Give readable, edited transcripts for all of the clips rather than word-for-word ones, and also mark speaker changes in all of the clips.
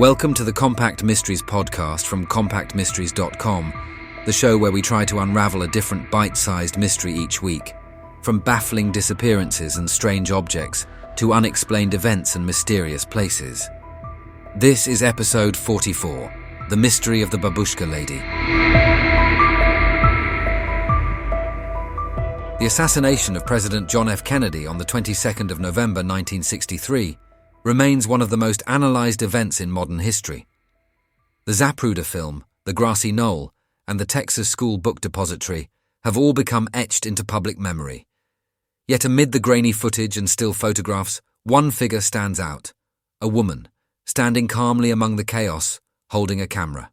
Speaker 1: Welcome to the Compact Mysteries podcast from compactmysteries.com, the show where we try to unravel a different bite-sized mystery each week. From baffling disappearances and strange objects to unexplained events and mysterious places. This is episode 44, The Mystery of the Babushka Lady. The assassination of President John F. Kennedy on the 22nd of November 1963 remains one of the most analysed events in modern history. The Zapruder film, The Grassy Knoll, and the Texas School Book Depository have all become etched into public memory. Yet amid the grainy footage and still photographs, one figure stands out, a woman, standing calmly among the chaos, holding a camera.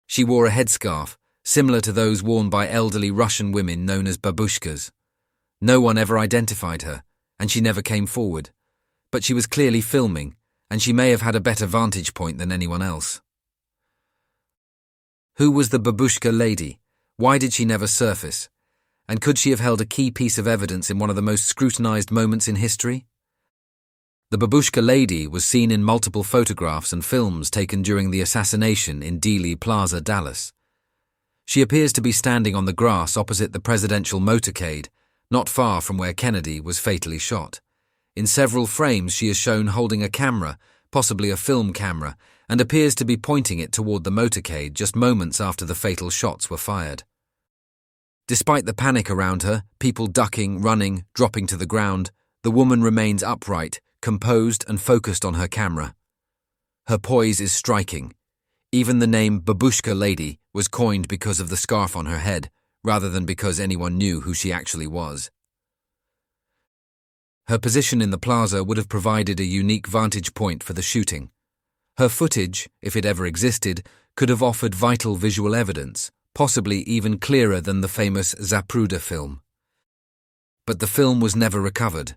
Speaker 1: She wore a headscarf, similar to those worn by elderly Russian women known as babushkas. No one ever identified her, and she never came forward. But she was clearly filming, and she may have had a better vantage point than anyone else. Who was the Babushka Lady? Why did she never surface? And could she have held a key piece of evidence in one of the most scrutinized moments in history? The Babushka Lady was seen in multiple photographs and films taken during the assassination in Dealey Plaza, Dallas. She appears to be standing on the grass opposite the presidential motorcade, not far from where Kennedy was fatally shot. In several frames, she is shown holding a camera, possibly a film camera, and appears to be pointing it toward the motorcade just moments after the fatal shots were fired. Despite the panic around her, people ducking, running, dropping to the ground, the woman remains upright, composed and focused on her camera. Her poise is striking. Even the name Babushka Lady was coined because of the scarf on her head, rather than because anyone knew who she actually was. Her position in the plaza would have provided a unique vantage point for the shooting. Her footage, if it ever existed, could have offered vital visual evidence, possibly even clearer than the famous Zapruder film. But the film was never recovered,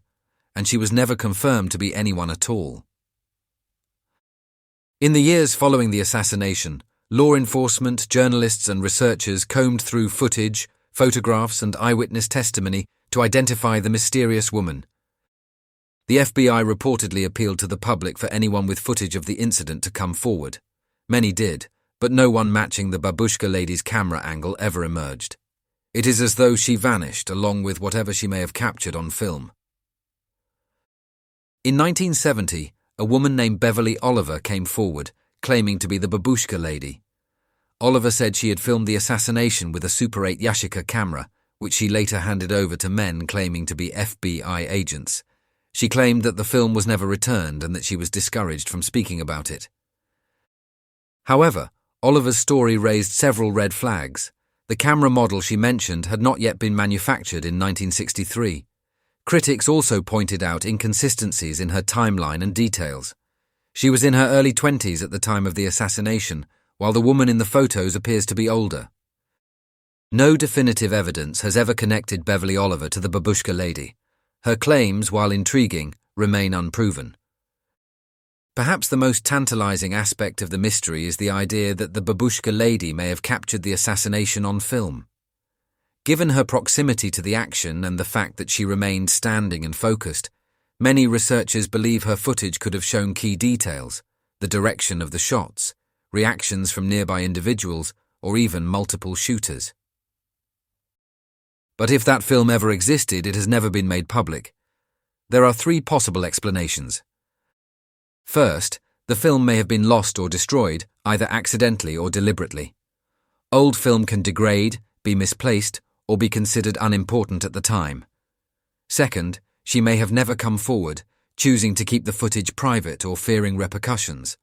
Speaker 1: and she was never confirmed to be anyone at all. In the years following the assassination, law enforcement, journalists and researchers combed through footage, photographs and eyewitness testimony to identify the mysterious woman. The FBI reportedly appealed to the public for anyone with footage of the incident to come forward. Many did, but no one matching the Babushka Lady's camera angle ever emerged. It is as though she vanished along with whatever she may have captured on film. In 1970, a woman named Beverly Oliver came forward, claiming to be the Babushka Lady. Oliver said she had filmed the assassination with a Super 8 Yashica camera, which she later handed over to men claiming to be FBI agents. She claimed that the film was never returned and that she was discouraged from speaking about it. However, Oliver's story raised several red flags. The camera model she mentioned had not yet been manufactured in 1963. Critics also pointed out inconsistencies in her timeline and details. She was in her early 20s at the time of the assassination, while the woman in the photos appears to be older. No definitive evidence has ever connected Beverly Oliver to the Babushka Lady. Her claims, while intriguing, remain unproven. Perhaps the most tantalizing aspect of the mystery is the idea that the Babushka Lady may have captured the assassination on film. Given her proximity to the action and the fact that she remained standing and focused, many researchers believe her footage could have shown key details, the direction of the shots, reactions from nearby individuals, or even multiple shooters. But if that film ever existed, it has never been made public. There are three possible explanations. First, the film may have been lost or destroyed, either accidentally or deliberately. Old film can degrade, be misplaced, or be considered unimportant at the time. Second, she may have never come forward, choosing to keep the footage private or fearing repercussions.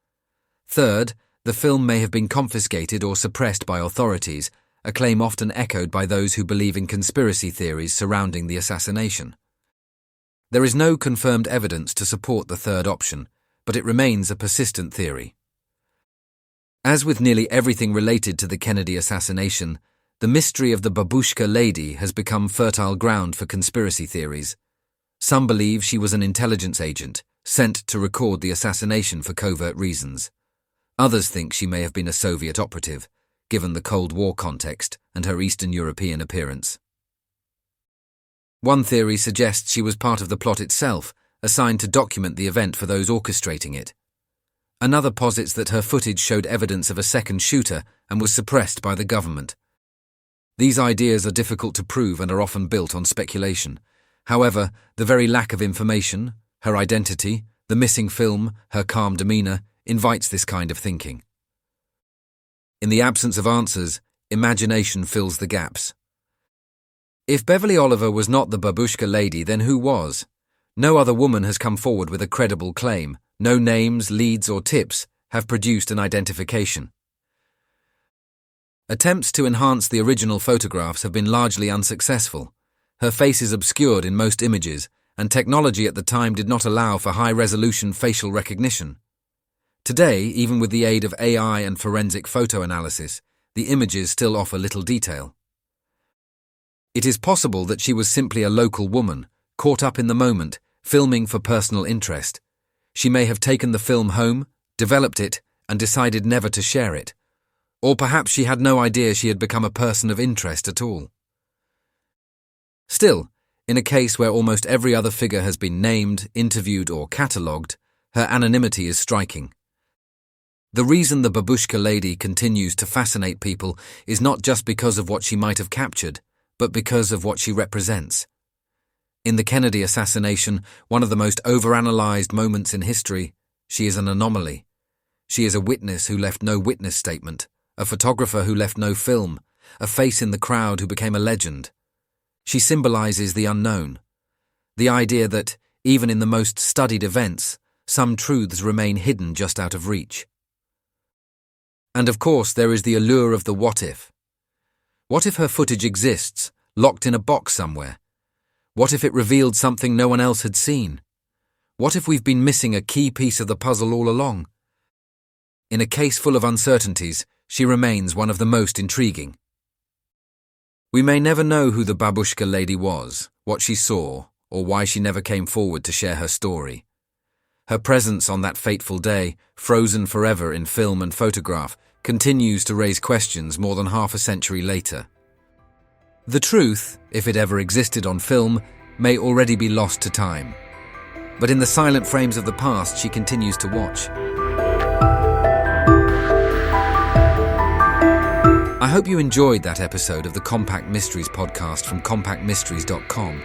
Speaker 1: Third, the film may have been confiscated or suppressed by authorities, a claim often echoed by those who believe in conspiracy theories surrounding the assassination. There is no confirmed evidence to support the third option, but it remains a persistent theory. As with nearly everything related to the Kennedy assassination, the mystery of the Babushka Lady has become fertile ground for conspiracy theories. Some believe she was an intelligence agent, sent to record the assassination for covert reasons. Others think she may have been a Soviet operative, given the Cold War context and her Eastern European appearance. One theory suggests she was part of the plot itself, assigned to document the event for those orchestrating it. Another posits that her footage showed evidence of a second shooter and was suppressed by the government. These ideas are difficult to prove and are often built on speculation. However, the very lack of information, her identity, the missing film, her calm demeanor, invites this kind of thinking. In the absence of answers, imagination fills the gaps. If Beverly Oliver was not the Babushka Lady, then who was? No other woman has come forward with a credible claim. No names, leads, or tips have produced an identification. Attempts to enhance the original photographs have been largely unsuccessful. Her face is obscured in most images, and technology at the time did not allow for high-resolution facial recognition. Today, even with the aid of AI and forensic photo analysis, the images still offer little detail. It is possible that she was simply a local woman, caught up in the moment, filming for personal interest. She may have taken the film home, developed it, and decided never to share it. Or perhaps she had no idea she had become a person of interest at all. Still, in a case where almost every other figure has been named, interviewed, or catalogued, her anonymity is striking. The reason the Babushka Lady continues to fascinate people is not just because of what she might have captured, but because of what she represents. In the Kennedy assassination, one of the most overanalyzed moments in history, she is an anomaly. She is a witness who left no witness statement, a photographer who left no film, a face in the crowd who became a legend. She symbolizes the unknown, the idea that, even in the most studied events, some truths remain hidden just out of reach. And of course, there is the allure of the what if. What if her footage exists, locked in a box somewhere? What if it revealed something no one else had seen? What if we've been missing a key piece of the puzzle all along? In a case full of uncertainties, she remains one of the most intriguing. We may never know who the Babushka Lady was, what she saw, or why she never came forward to share her story. Her presence on that fateful day, frozen forever in film and photograph, continues to raise questions more than half a century later. The truth, if it ever existed on film, may already be lost to time. But in the silent frames of the past, she continues to watch. I hope you enjoyed that episode of the Compact Mysteries podcast from compactmysteries.com.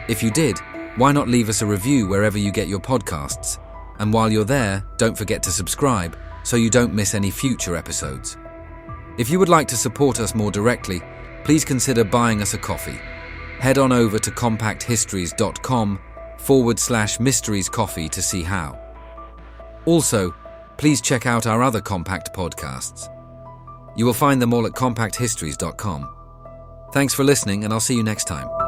Speaker 1: If you did, why not leave us a review wherever you get your podcasts? And while you're there, don't forget to subscribe so you don't miss any future episodes. If you would like to support us more directly, please consider buying us a coffee. Head on over to compacthistories.com/mysteries coffee to see how. Also, please check out our other Compact podcasts. You will find them all at compacthistories.com. Thanks for listening, and I'll see you next time.